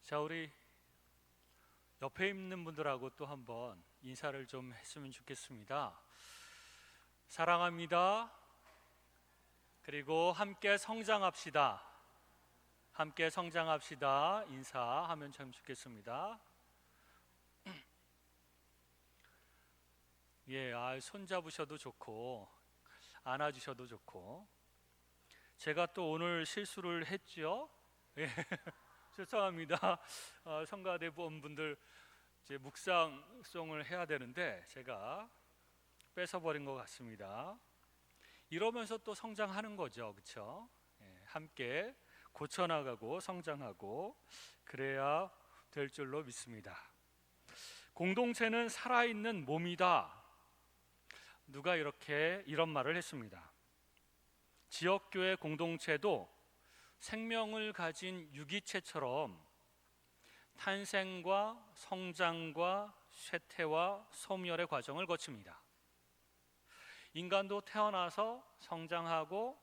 자, 우리 옆에 있는 분들하고 또 한번 인사를 좀 했으면 좋겠습니다. 사랑합니다. 그리고 함께 성장합시다. 함께 성장합시다. 인사하면 참 좋겠습니다. 예, 손 잡으셔도 좋고 안아주셔도 좋고. 제가 또 오늘 실수를 했죠. 예, 죄송합니다. 성가대본분들 이제 묵상송을 해야 되는데 제가 뺏어버린 것 같습니다. 이러면서 또 성장하는 거죠, 그렇죠? 함께 고쳐나가고 성장하고 그래야 될 줄로 믿습니다. 공동체는 살아있는 몸이다. 누가 이런 말을 했습니다. 지역교회 공동체도 생명을 가진 유기체처럼 탄생과 성장과 쇠퇴와 소멸의 과정을 거칩니다. 인간도 태어나서 성장하고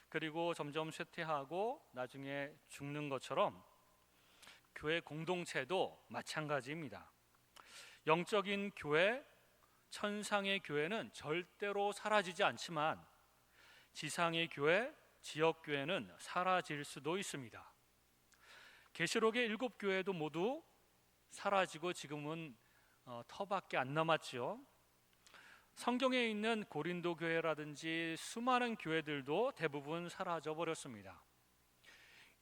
그리고 점점 쇠퇴하고 나중에 죽는 것처럼 교회 공동체도 마찬가지입니다. 영적인 교회, 천상의 교회는 절대로 사라지지 않지만 지상의 교회, 지역 교회는 사라질 수도 있습니다. 계시록의 7교회도 모두 사라지고 지금은 터밖에 안 남았죠. 성경에 있는 고린도 교회라든지 수많은 교회들도 대부분 사라져 버렸습니다.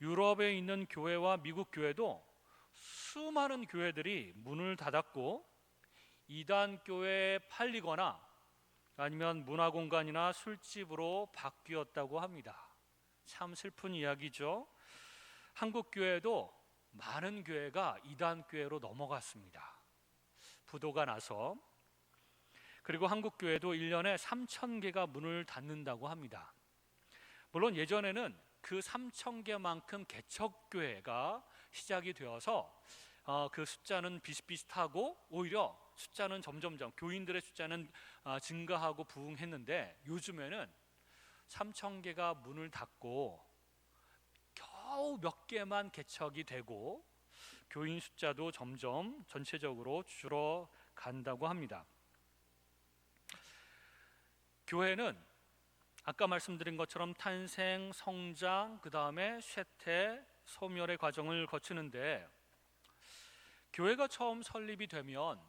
유럽에 있는 교회와 미국 교회도 수많은 교회들이 문을 닫았고 이단 교회에 팔리거나 아니면 문화공간이나 술집으로 바뀌었다고 합니다. 참 슬픈 이야기죠. 한국 교회도 많은 교회가 이단 교회로 넘어갔습니다. 부도가 나서. 그리고 한국 교회도 1년에 3,000개가 문을 닫는다고 합니다. 물론 예전에는 그 3,000개만큼 개척교회가 시작이 되어서 그 숫자는 비슷비슷하고 오히려 숫자는 점점점 교인들의 숫자는 증가하고 부흥했는데 요즘에는 3,000개가 문을 닫고 겨우 몇 개만 개척이 되고 교인 숫자도 점점 전체적으로 줄어간다고 합니다. 교회는 아까 말씀드린 것처럼 탄생, 성장, 그 다음에 쇠퇴, 소멸의 과정을 거치는데 교회가 처음 설립이 되면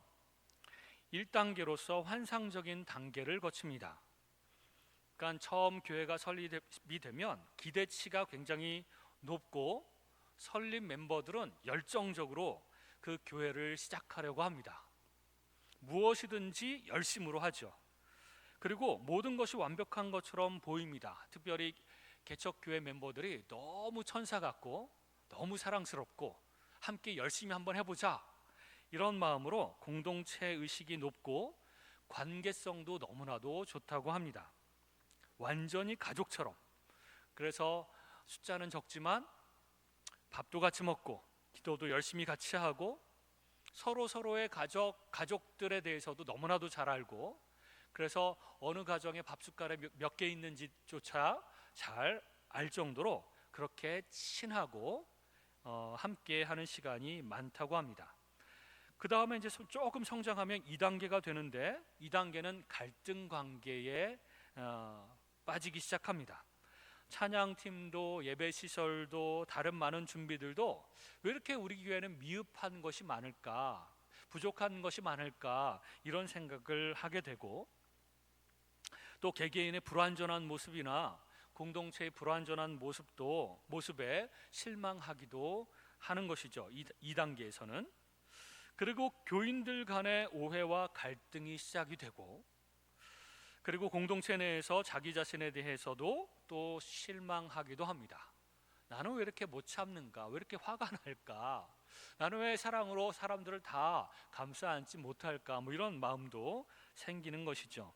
1단계로서 환상적인 단계를 거칩니다. 그러니까 처음 교회가 설립이 되면 기대치가 굉장히 높고 설립 멤버들은 열정적으로 그 교회를 시작하려고 합니다. 무엇이든지 열심으로 하죠. 그리고 모든 것이 완벽한 것처럼 보입니다. 특별히 개척교회 멤버들이 너무 천사 같고 너무 사랑스럽고 함께 열심히 한번 해보자 이런 마음으로 공동체 의식이 높고 관계성도 너무나도 좋다고 합니다. 완전히 가족처럼. 그래서 숫자는 적지만 밥도 같이 먹고 기도도 열심히 같이 하고 서로의 가족들에 대해서도 너무나도 잘 알고 그래서 어느 가정에 밥숟가락에 몇 개 있는지조차 잘 알 정도로 그렇게 친하고 함께 하는 시간이 많다고 합니다. 그 다음에 이제 조금 성장하면 2단계가 되는데 2단계는 갈등 관계에 빠지기 시작합니다. 찬양팀도 예배시설도 다른 많은 준비들도 왜 이렇게 우리 교회는 미흡한 것이 많을까, 부족한 것이 많을까 이런 생각을 하게 되고 또 개개인의 불완전한 모습이나 공동체의 불완전한 모습에 실망하기도 하는 것이죠. 2단계에서는. 그리고 교인들 간의 오해와 갈등이 시작이 되고 그리고 공동체 내에서 자기 자신에 대해서도 또 실망하기도 합니다. 나는 왜 이렇게 못 참는가? 왜 이렇게 화가 날까? 나는 왜 사랑으로 사람들을 다 감싸 안지 못할까? 이런 마음도 생기는 것이죠.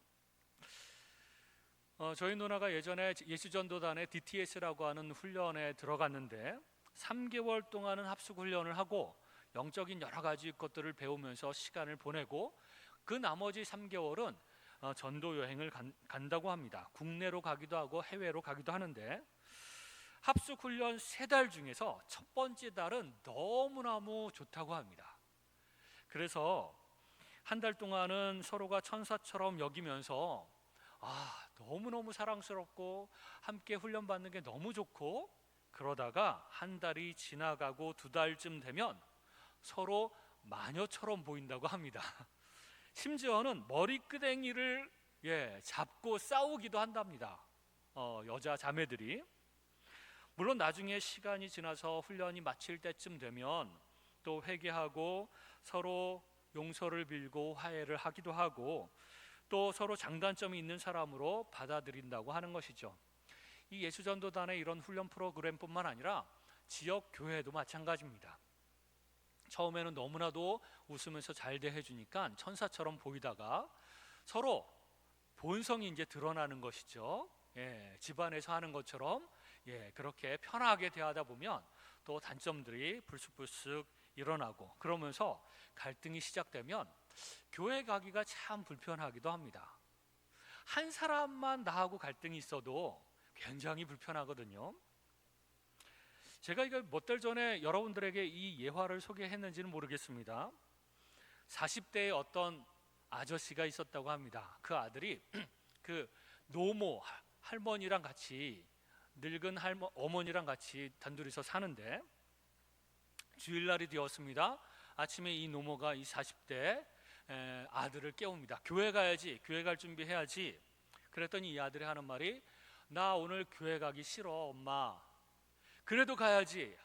저희 누나가 예전에 예수전도단의 DTS라고 하는 훈련에 들어갔는데 3개월 동안은 합숙 훈련을 하고 영적인 여러 가지 것들을 배우면서 시간을 보내고 그 나머지 3개월은 전도 여행을 간다고 합니다. 국내로 가기도 하고 해외로 가기도 하는데 합숙 훈련 3달 중에서 첫 번째 달은 너무너무 좋다고 합니다. 그래서 한 달 동안은 서로가 천사처럼 여기면서 너무너무 사랑스럽고 함께 훈련받는 게 너무 좋고, 그러다가 한 달이 지나가고 2달쯤 되면 서로 마녀처럼 보인다고 합니다. 심지어는 머리끄댕이를 잡고 싸우기도 한답니다. 여자 자매들이. 물론 나중에 시간이 지나서 훈련이 마칠 때쯤 되면 또 회개하고 서로 용서를 빌고 화해를 하기도 하고, 또 서로 장단점이 있는 사람으로 받아들인다고 하는 것이죠. 이 예수전도단의 이런 훈련 프로그램뿐만 아니라 지역 교회도 마찬가지입니다. 처음에는 너무나도 웃으면서 잘 대해주니까 천사처럼 보이다가 서로 본성이 이제 드러나는 것이죠. 집안에서 하는 것처럼 그렇게 편하게 대하다 보면 또 단점들이 불쑥불쑥 일어나고, 그러면서 갈등이 시작되면 교회 가기가 참 불편하기도 합니다. 한 사람만 나하고 갈등이 있어도 굉장히 불편하거든요. 제가 이거 몇 달 전에 여러분들에게 이 예화를 소개했는지는 모르겠습니다. 40대의 어떤 아저씨가 있었다고 합니다. 그 아들이 그 노모 할머니랑 같이, 늙은 어머니랑 같이 단둘이서 사는데, 주일날이 되었습니다. 아침에 이 노모가 이 40대 아들을 깨웁니다. 교회 가야지, 교회 갈 준비해야지. 그랬더니 이 아들이 하는 말이, 나 오늘 교회 가기 싫어 엄마. 그래도 가야지.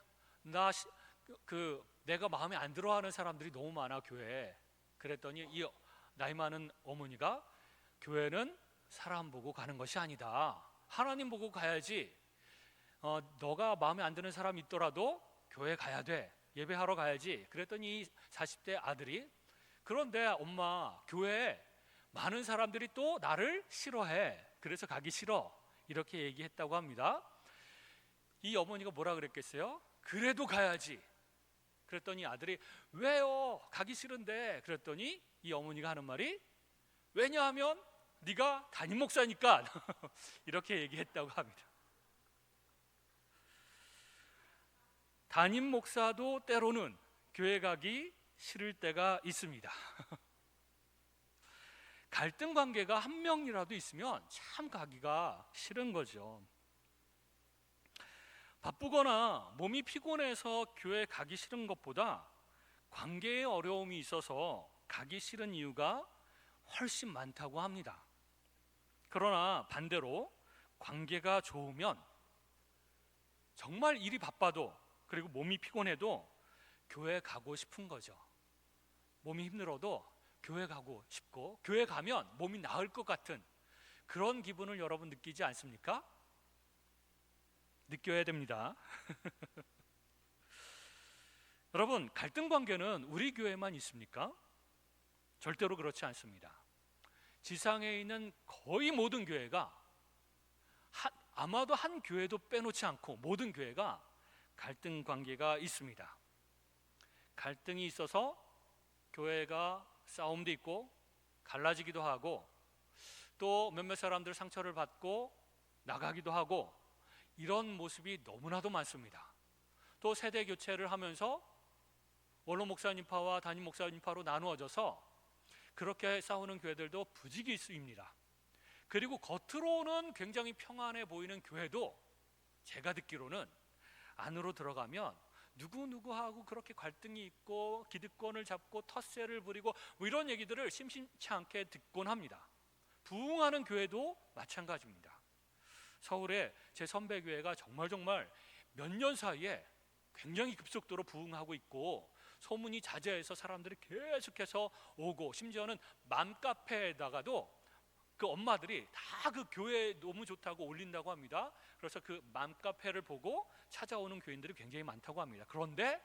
내가 마음에 안 들어하는 사람들이 너무 많아 교회에. 그랬더니 이 나이 많은 어머니가, 교회는 사람 보고 가는 것이 아니다. 하나님 보고 가야지. 너가 마음에 안 드는 사람 있더라도 교회 가야 돼. 예배하러 가야지. 그랬더니 이 40대 아들이, 그런데 엄마, 교회에 많은 사람들이 또 나를 싫어해. 그래서 가기 싫어. 이렇게 얘기했다고 합니다. 이 어머니가 뭐라 그랬겠어요? 그래도 가야지. 그랬더니 아들이, 왜요? 가기 싫은데. 그랬더니 이 어머니가 하는 말이, 왜냐하면 네가 담임 목사니까. 이렇게 얘기했다고 합니다. 담임 목사도 때로는 교회 가기 싫을 때가 있습니다. 갈등 관계가 한 명이라도 있으면 참 가기가 싫은 거죠. 바쁘거나 몸이 피곤해서 교회 가기 싫은 것보다 관계에 어려움이 있어서 가기 싫은 이유가 훨씬 많다고 합니다. 그러나 반대로 관계가 좋으면 정말 일이 바빠도, 그리고 몸이 피곤해도 교회 가고 싶은 거죠. 몸이 힘들어도 교회 가고 싶고, 교회 가면 몸이 나을 것 같은 그런 기분을 여러분 느끼지 않습니까? 느껴야 됩니다. 여러분, 갈등 관계는 우리 교회만 있습니까? 절대로 그렇지 않습니다. 지상에 있는 거의 모든 교회가, 아마도 한 교회도 빼놓지 않고 모든 교회가 갈등 관계가 있습니다. 갈등이 있어서 교회가 싸움도 있고 갈라지기도 하고, 또 몇몇 사람들 상처를 받고 나가기도 하고, 이런 모습이 너무나도 많습니다. 또 세대 교체를 하면서 원로 목사님파와 담임 목사님파로 나누어져서 그렇게 싸우는 교회들도 부지기수입니다. 그리고 겉으로는 굉장히 평안해 보이는 교회도 제가 듣기로는 안으로 들어가면 누구누구하고 그렇게 갈등이 있고 기득권을 잡고 텃세를 부리고 뭐 이런 얘기들을 심심치 않게 듣곤 합니다. 부흥하는 교회도 마찬가지입니다. 서울에 제 선배 교회가 정말 몇 년 사이에 굉장히 급속도로 부흥하고 있고, 소문이 자자해서 사람들이 계속해서 오고, 심지어는 맘카페에다가도 그 엄마들이 다 그 교회 너무 좋다고 올린다고 합니다. 그래서 그 맘카페를 보고 찾아오는 교인들이 굉장히 많다고 합니다. 그런데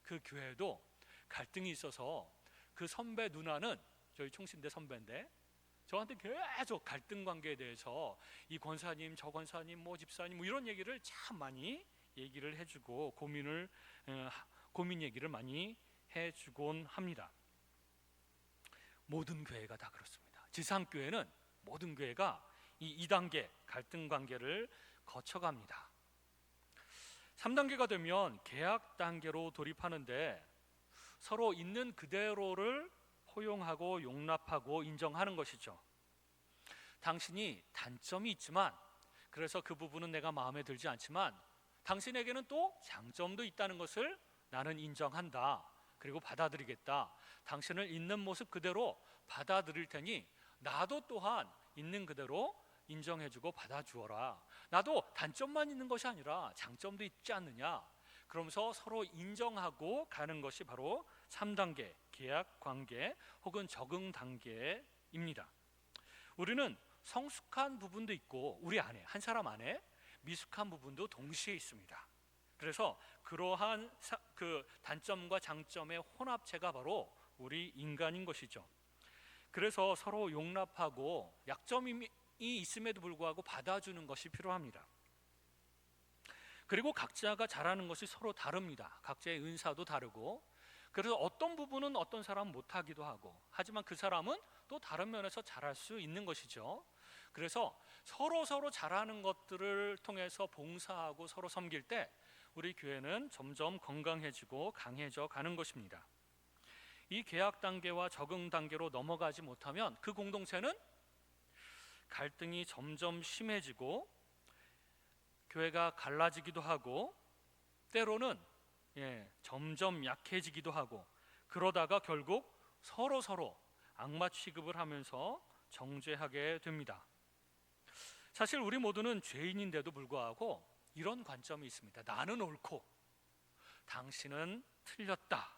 그 교회도 갈등이 있어서 그 선배 누나는 저희 총신대 선배인데 저한테 계속 갈등 관계에 대해서 이 권사님 저 권사님 뭐 집사님 뭐 이런 얘기를 참 많이 얘기를 해주고 고민 얘기를 많이 해주곤 합니다. 모든 교회가 다 그렇습니다. 지상교회는 모든 교회가 이 2단계 갈등 관계를 거쳐갑니다. 3단계가 되면 계약 단계로 돌입하는데 서로 있는 그대로를 포용하고 용납하고 인정하는 것이죠. 당신이 단점이 있지만, 그래서 그 부분은 내가 마음에 들지 않지만 당신에게는 또 장점도 있다는 것을 나는 인정한다. 그리고 받아들이겠다. 당신을 있는 모습 그대로 받아들일 테니 나도 또한 있는 그대로 인정해주고 받아주어라. 나도 단점만 있는 것이 아니라 장점도 있지 않느냐. 그러면서 서로 인정하고 가는 것이 바로 3단계 계약 관계 혹은 적응 단계입니다. 우리는 성숙한 부분도 있고 우리 안에, 한 사람 안에 미숙한 부분도 동시에 있습니다. 그래서 그러한 그 단점과 장점의 혼합체가 바로 우리 인간인 것이죠. 그래서 서로 용납하고 약점이 있음에도 불구하고 받아주는 것이 필요합니다. 그리고 각자가 잘하는 것이 서로 다릅니다. 각자의 은사도 다르고, 그래서 어떤 부분은 어떤 사람은 못하기도 하고, 하지만 그 사람은 또 다른 면에서 잘할 수 있는 것이죠. 그래서 서로 잘하는 것들을 통해서 봉사하고 서로 섬길 때 우리 교회는 점점 건강해지고 강해져 가는 것입니다. 이 계약 단계와 적응 단계로 넘어가지 못하면 그 공동체는 갈등이 점점 심해지고 교회가 갈라지기도 하고 때로는 점점 약해지기도 하고, 그러다가 결국 서로 악마 취급을 하면서 정죄하게 됩니다. 사실 우리 모두는 죄인인데도 불구하고 이런 관점이 있습니다. 나는 옳고 당신은 틀렸다.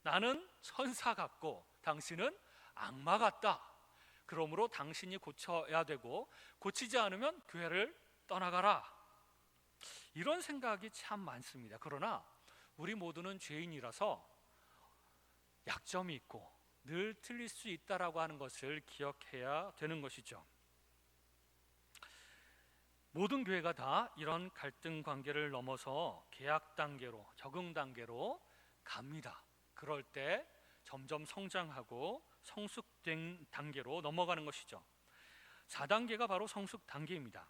나는 천사 같고 당신은 악마 같다. 그러므로 당신이 고쳐야 되고 고치지 않으면 교회를 떠나가라. 이런 생각이 참 많습니다. 그러나 우리 모두는 죄인이라서 약점이 있고 늘 틀릴 수 있다라고 하는 것을 기억해야 되는 것이죠. 모든 교회가 다 이런 갈등 관계를 넘어서 계약 단계로, 적응 단계로 갑니다. 그럴 때 점점 성장하고 성숙된 단계로 넘어가는 것이죠. 4단계가 바로 성숙 단계입니다.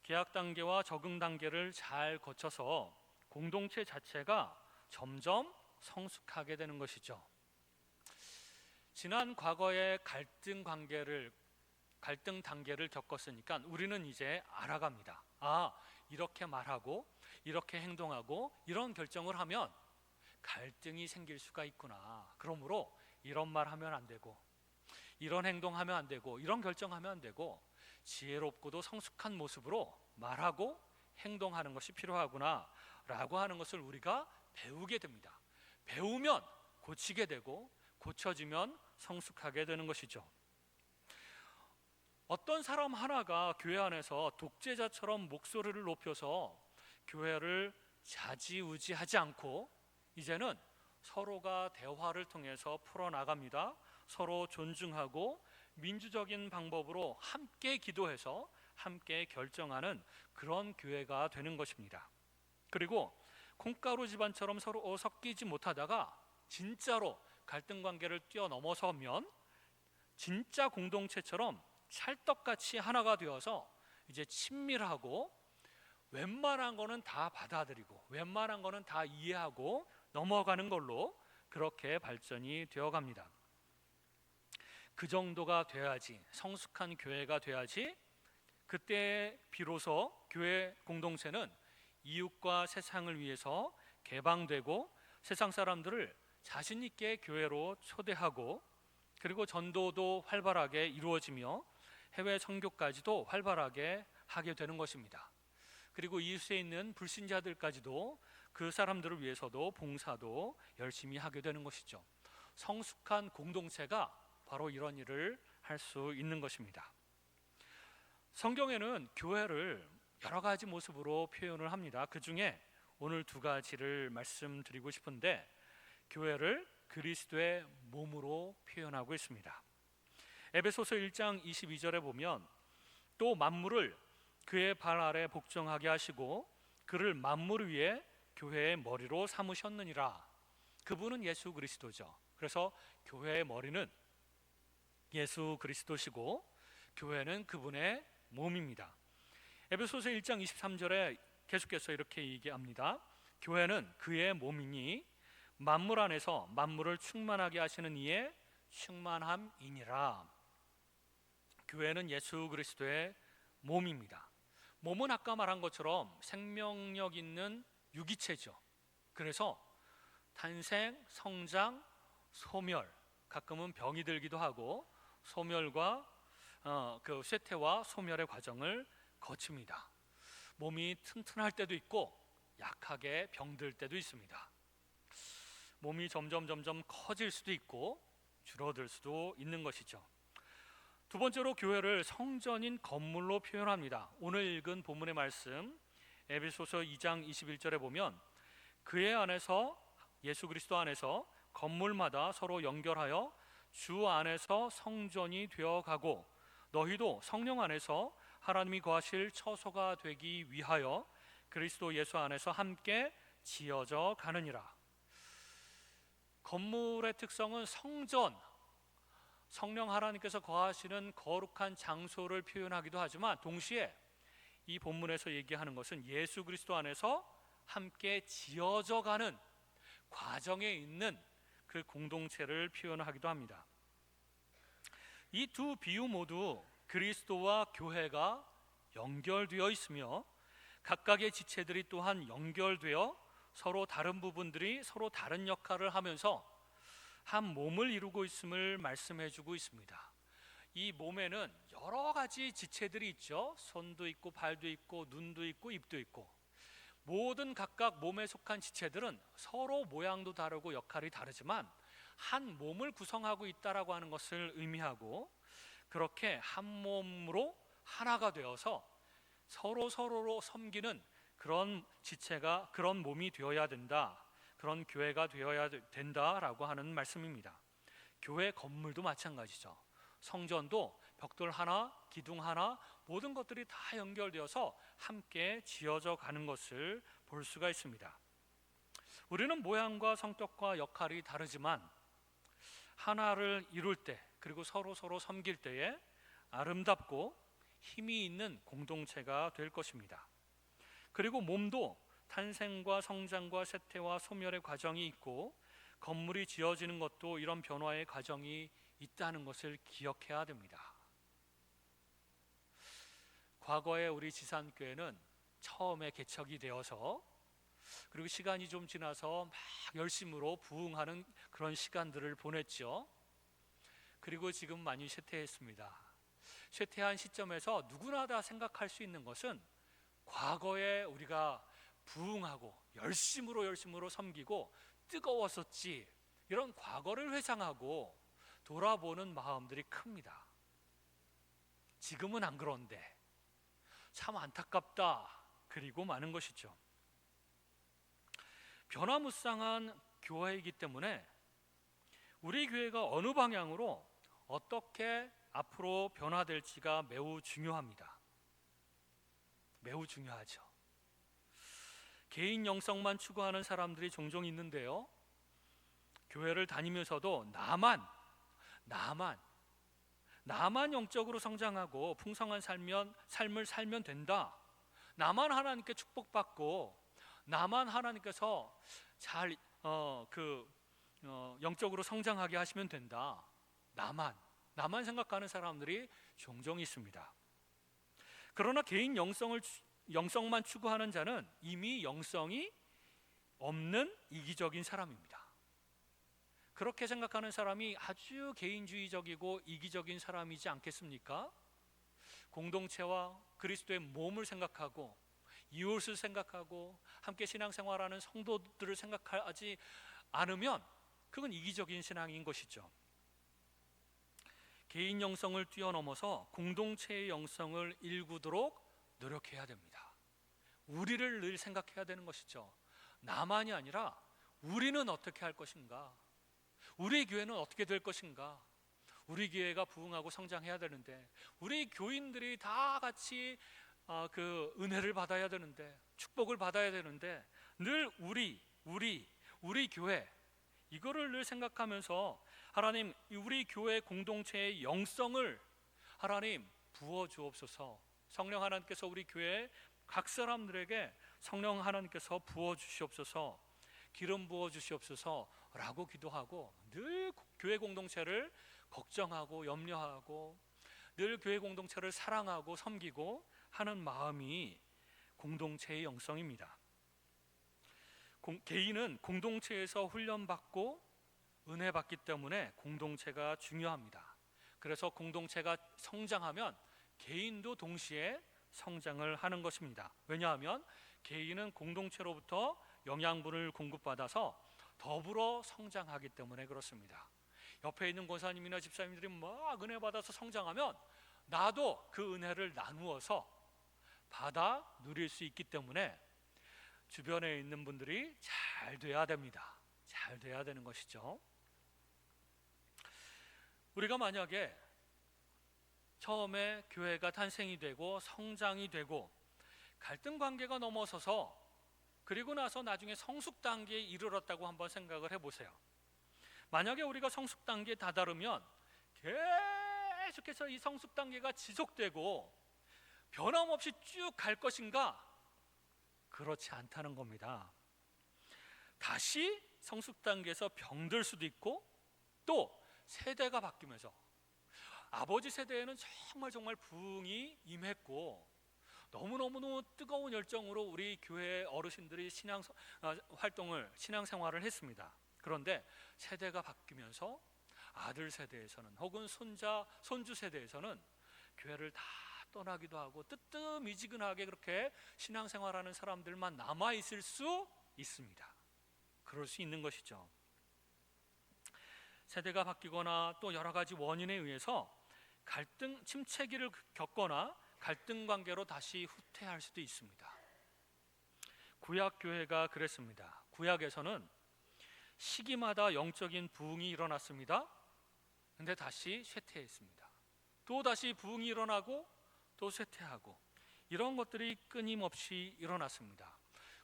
계약 단계와 적응 단계를 잘 거쳐서 공동체 자체가 점점 성숙하게 되는 것이죠. 지난 과거의 갈등 단계를 겪었으니까 우리는 이제 알아갑니다. 이렇게 말하고 이렇게 행동하고 이런 결정을 하면 갈등이 생길 수가 있구나. 그러므로 이런 말 하면 안 되고 이런 행동하면 안 되고 이런 결정하면 안 되고 지혜롭고도 성숙한 모습으로 말하고 행동하는 것이 필요하구나 라고 하는 것을 우리가 배우게 됩니다. 배우면 고치게 되고 고쳐지면 성숙하게 되는 것이죠. 어떤 사람 하나가 교회 안에서 독재자처럼 목소리를 높여서 교회를 좌지우지하지 않고 이제는 서로가 대화를 통해서 풀어나갑니다. 서로 존중하고 민주적인 방법으로 함께 기도해서 함께 결정하는 그런 교회가 되는 것입니다. 그리고 콩가루 집안처럼 서로 섞이지 못하다가 진짜로 갈등 관계를 뛰어넘어서면 진짜 공동체처럼 찰떡같이 하나가 되어서 이제 친밀하고 웬만한 거는 다 받아들이고 웬만한 거는 다 이해하고 넘어가는 걸로 그렇게 발전이 되어갑니다. 그 정도가 돼야지, 성숙한 교회가 돼야지 그때 비로소 교회 공동체는 이웃과 세상을 위해서 개방되고 세상 사람들을 자신 있게 교회로 초대하고 그리고 전도도 활발하게 이루어지며 해외 선교까지도 활발하게 하게 되는 것입니다. 그리고 이웃에 있는 불신자들까지도 그 사람들을 위해서도 봉사도 열심히 하게 되는 것이죠. 성숙한 공동체가 바로 이런 일을 할 수 있는 것입니다. 성경에는 교회를 여러 가지 모습으로 표현을 합니다. 그 중에 오늘 2가지를 말씀드리고 싶은데 교회를 그리스도의 몸으로 표현하고 있습니다. 에베소서 1장 22절에 보면 또 만물을 그의 발 아래 복종하게 하시고 그를 만물 위에 교회의 머리로 삼으셨느니라. 그분은 예수 그리스도죠. 그래서 교회의 머리는 예수 그리스도시고 교회는 그분의 몸입니다. 에베소서 1장 23절에 계속해서 이렇게 얘기합니다. 교회는 그의 몸이니 만물 안에서 만물을 충만하게 하시는 이의 충만함이니라. 교회는 예수 그리스도의 몸입니다. 몸은 아까 말한 것처럼 생명력 있는 유기체죠. 그래서 탄생, 성장, 소멸, 가끔은 병이 들기도 하고 소멸과 그 쇠퇴와 소멸의 과정을 거칩니다. 몸이 튼튼할 때도 있고 약하게 병들 때도 있습니다. 몸이 점점 커질 수도 있고 줄어들 수도 있는 것이죠. 두 번째로 교회를 성전인 건물로 표현합니다. 오늘 읽은 본문의 말씀 에베소서 2장 21절에 보면 그의 안에서 예수 그리스도 안에서 건물마다 서로 연결하여 주 안에서 성전이 되어가고 너희도 성령 안에서 하나님이 거하실 처소가 되기 위하여 그리스도 예수 안에서 함께 지어져 가느니라. 건물의 특성은 성전, 성령 하나님께서 거하시는 거룩한 장소를 표현하기도 하지만 동시에 이 본문에서 얘기하는 것은 예수 그리스도 안에서 함께 지어져 가는 과정에 있는 그 공동체를 표현하기도 합니다. 이 두 비유 모두 그리스도와 교회가 연결되어 있으며 각각의 지체들이 또한 연결되어 서로 다른 부분들이 서로 다른 역할을 하면서 한 몸을 이루고 있음을 말씀해 주고 있습니다. 이 몸에는 여러 가지 지체들이 있죠. 손도 있고 발도 있고 눈도 있고 입도 있고 모든 각각 몸에 속한 지체들은 서로 모양도 다르고 역할이 다르지만 한 몸을 구성하고 있다라고 하는 것을 의미하고 그렇게 한 몸으로 하나가 되어서 서로로 섬기는 그런 지체가 그런 몸이 되어야 된다. 그런 교회가 되어야 된다라고 하는 말씀입니다. 교회 건물도 마찬가지죠. 성전도 벽돌 하나, 기둥 하나 모든 것들이 다 연결되어서 함께 지어져 가는 것을 볼 수가 있습니다. 우리는 모양과 성격과 역할이 다르지만 하나를 이룰 때 그리고 서로 섬길 때에 아름답고 힘이 있는 공동체가 될 것입니다. 그리고 몸도 탄생과 성장과 쇠퇴와 소멸의 과정이 있고 건물이 지어지는 것도 이런 변화의 과정이 있다는 것을 기억해야 됩니다. 과거에 우리 지산교회는 처음에 개척이 되어서 그리고 시간이 좀 지나서 막 열심으로 부흥하는 그런 시간들을 보냈죠. 그리고 지금 많이 쇠퇴했습니다. 쇠퇴한 시점에서 누구나 다 생각할 수 있는 것은 과거에 우리가 부흥하고 열심으로 섬기고 뜨거웠었지 이런 과거를 회상하고 돌아보는 마음들이 큽니다. 지금은 안 그런데 참 안타깝다 그리고 많은 것이죠. 변화무쌍한 교회이기 때문에 우리 교회가 어느 방향으로 어떻게 앞으로 변화될지가 매우 중요합니다. 매우 중요하죠. 개인 영성만 추구하는 사람들이 종종 있는데요. 교회를 다니면서도 나만 영적으로 성장하고 풍성한 삶을 살면 된다. 나만 하나님께 축복받고 나만 하나님께서 잘 영적으로 성장하게 하시면 된다. 나만 생각하는 사람들이 종종 있습니다. 그러나 개인 영성만 추구하는 자는 이미 영성이 없는 이기적인 사람입니다. 그렇게 생각하는 사람이 아주 개인주의적이고 이기적인 사람이지 않겠습니까? 공동체와 그리스도의 몸을 생각하고 이웃을 생각하고 함께 신앙생활하는 성도들을 생각하지 않으면 그건 이기적인 신앙인 것이죠. 개인 영성을 뛰어넘어서 공동체의 영성을 일구도록 노력해야 됩니다. 우리를 늘 생각해야 되는 것이죠. 나만이 아니라 우리는 어떻게 할 것인가? 우리 교회는 어떻게 될 것인가? 우리 교회가 부흥하고 성장해야 되는데 우리 교인들이 다 같이 그 은혜를 받아야 되는데 축복을 받아야 되는데 늘 우리 교회 이거를 늘 생각하면서 하나님 우리 교회 공동체의 영성을 하나님 부어 주옵소서. 성령 하나님께서 우리 교회 각 사람들에게 성령 하나님께서 부어 주시옵소서, 기름 부어 주시옵소서라고 기도하고 늘 교회 공동체를 걱정하고 염려하고 늘 교회 공동체를 사랑하고 섬기고 하는 마음이 공동체의 영성입니다. 개인은 공동체에서 훈련받고 은혜 받기 때문에 공동체가 중요합니다. 그래서 공동체가 성장하면 개인도 동시에 성장을 하는 것입니다. 왜냐하면 개인은 공동체로부터 영양분을 공급받아서 더불어 성장하기 때문에 그렇습니다. 옆에 있는 권사님이나 집사님들이 막 은혜 받아서 성장하면 나도 그 은혜를 나누어서 받아 누릴 수 있기 때문에 주변에 있는 분들이 잘 돼야 됩니다. 잘 돼야 되는 것이죠. 우리가 만약에 처음에 교회가 탄생이 되고 성장이 되고 갈등 관계가 넘어서서 그리고 나서 나중에 성숙 단계에 이르렀다고 한번 생각을 해보세요. 만약에 우리가 성숙 단계에 다다르면 계속해서 이 성숙 단계가 지속되고 변함없이 쭉 갈 것인가? 그렇지 않다는 겁니다. 다시 성숙 단계에서 병들 수도 있고 또 세대가 바뀌면서 아버지 세대에는 정말 부흥이 임했고 너무너무 뜨거운 열정으로 우리 교회 어르신들이 신앙생활을 했습니다. 그런데 세대가 바뀌면서 아들 세대에서는 혹은 손주 세대에서는 교회를 다 떠나기도 하고 뜨뜻미지근하게 그렇게 신앙생활하는 사람들만 남아있을 수 있습니다. 그럴 수 있는 것이죠. 세대가 바뀌거나 또 여러 가지 원인에 의해서 침체기를 겪거나 갈등 관계로 다시 후퇴할 수도 있습니다. 구약 교회가 그랬습니다. 구약에서는 시기마다 영적인 부흥이 일어났습니다. 근데 다시 쇠퇴했습니다. 또 다시 부흥이 일어나고 또 쇠퇴하고 이런 것들이 끊임없이 일어났습니다.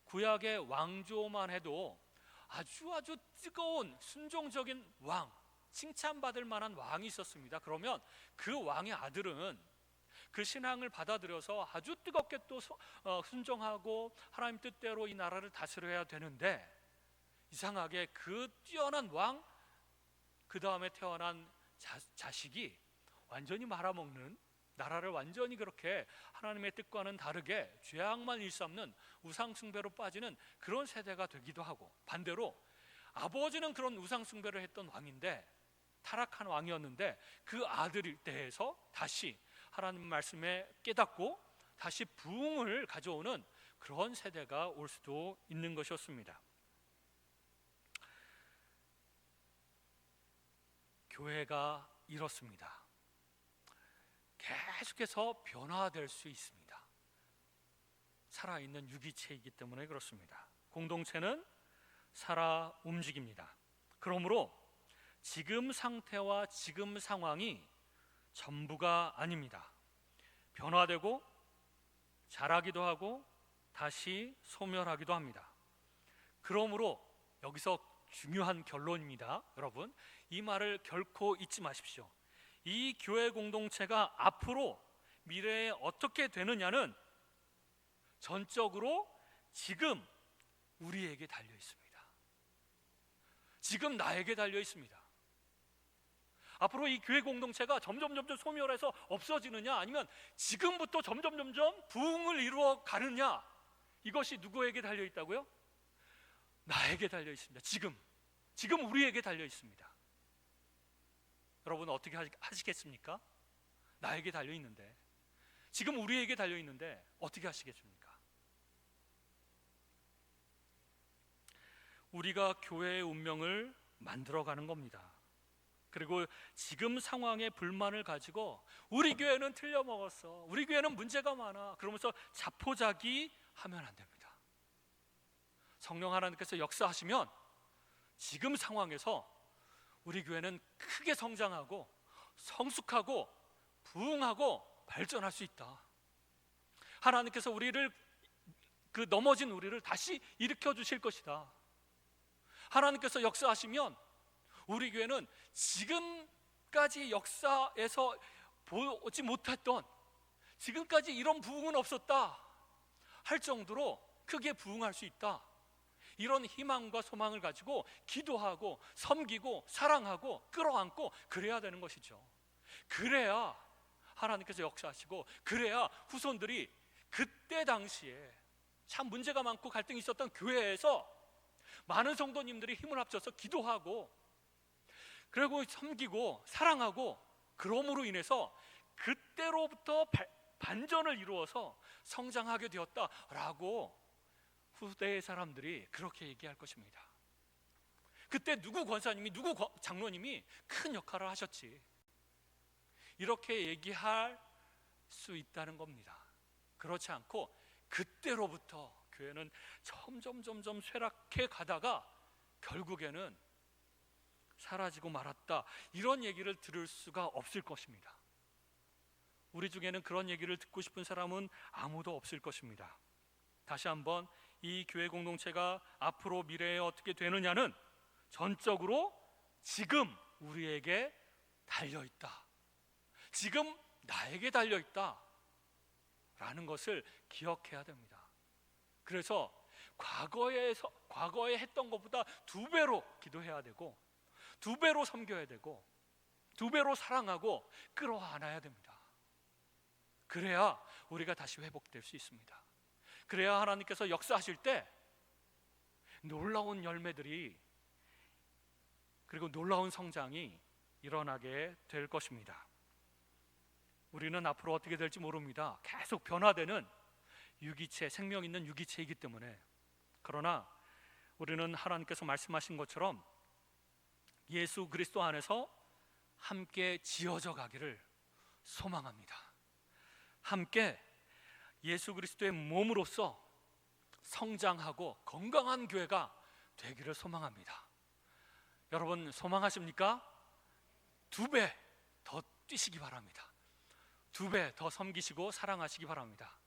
구약의 왕조만 해도 아주 뜨거운 순종적인 왕, 칭찬받을 만한 왕이 있었습니다. 그러면 그 왕의 아들은 그 신앙을 받아들여서 아주 뜨겁게 또 순종하고 하나님 뜻대로 이 나라를 다스려야 되는데 이상하게 그 뛰어난 왕, 그 다음에 태어난 자식이 완전히 말아먹는, 나라를 완전히 그렇게 하나님의 뜻과는 다르게 죄악만 일삼는 우상숭배로 빠지는 그런 세대가 되기도 하고, 반대로 아버지는 그런 우상숭배를 했던 왕인데 타락한 왕이었는데 그 아들일 때에서 다시 하나님 말씀에 깨닫고 다시 부흥을 가져오는 그런 세대가 올 수도 있는 것이었습니다. 교회가 이렇습니다. 계속해서 변화될 수 있습니다. 살아있는 유기체이기 때문에 그렇습니다. 공동체는 살아 움직입니다. 그러므로 지금 상태와 지금 상황이 전부가 아닙니다. 변화되고 자라기도 하고 다시 소멸하기도 합니다. 그러므로 여기서 중요한 결론입니다. 여러분, 이 말을 결코 잊지 마십시오. 이 교회 공동체가 앞으로 미래에 어떻게 되느냐는 전적으로 지금 우리에게 달려 있습니다. 지금 나에게 달려 있습니다. 앞으로 이 교회 공동체가 점점 소멸해서 없어지느냐, 아니면 지금부터 점점 부흥을 이루어 가느냐, 이것이 누구에게 달려 있다고요? 나에게 달려 있습니다. 지금 우리에게 달려 있습니다. 여러분 어떻게 하시겠습니까? 나에게 달려 있는데, 지금 우리에게 달려 있는데 어떻게 하시겠습니까? 우리가 교회의 운명을 만들어가는 겁니다. 그리고 지금 상황에 불만을 가지고 우리 교회는 틀려먹었어, 우리 교회는 문제가 많아, 그러면서 자포자기 하면 안 됩니다. 성령 하나님께서 역사하시면 지금 상황에서 우리 교회는 크게 성장하고 성숙하고 부흥하고 발전할 수 있다. 하나님께서 그 넘어진 우리를 다시 일으켜 주실 것이다. 하나님께서 역사하시면 우리 교회는 지금까지 역사에서 보지 못했던, 지금까지 이런 부흥은 없었다 할 정도로 크게 부흥할 수 있다. 이런 희망과 소망을 가지고 기도하고 섬기고 사랑하고 끌어안고 그래야 되는 것이죠. 그래야 하나님께서 역사하시고, 그래야 후손들이 그때 당시에 참 문제가 많고 갈등이 있었던 교회에서 많은 성도님들이 힘을 합쳐서 기도하고, 그리고 섬기고 사랑하고, 그러므로 인해서 그때로부터 반전을 이루어서 성장하게 되었다라고 후대의 사람들이 그렇게 얘기할 것입니다. 그때 누구 권사님이, 누구 장로님이 큰 역할을 하셨지, 이렇게 얘기할 수 있다는 겁니다. 그렇지 않고 그때로부터 교회는 점점 쇠락해 가다가 결국에는 사라지고 말았다, 이런 얘기를 들을 수가 없을 것입니다. 우리 중에는 그런 얘기를 듣고 싶은 사람은 아무도 없을 것입니다. 다시 한번 이 교회 공동체가 앞으로 미래에 어떻게 되느냐는 전적으로 지금 우리에게 달려있다, 지금 나에게 달려있다 라는 것을 기억해야 됩니다. 그래서 과거에 했던 것보다 2배로 기도해야 되고, 2배로 섬겨야 되고, 2배로 사랑하고 끌어안아야 됩니다. 그래야 우리가 다시 회복될 수 있습니다. 그래야 하나님께서 역사하실 때 놀라운 열매들이, 그리고 놀라운 성장이 일어나게 될 것입니다. 우리는 앞으로 어떻게 될지 모릅니다. 계속 변화되는 유기체, 생명 있는 유기체이기 때문에. 그러나 우리는 하나님께서 말씀하신 것처럼 예수 그리스도 안에서 함께 지어져 가기를 소망합니다. 함께 예수 그리스도의 몸으로서 성장하고 건강한 교회가 되기를 소망합니다. 여러분 소망하십니까? 2배 더 뛰시기 바랍니다. 2배 더 섬기시고 사랑하시기 바랍니다.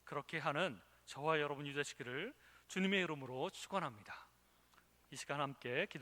그렇게 하는 저와 여러분이 되시기를 주님의 이름으로 축원합니다. 이 시간 함께 기도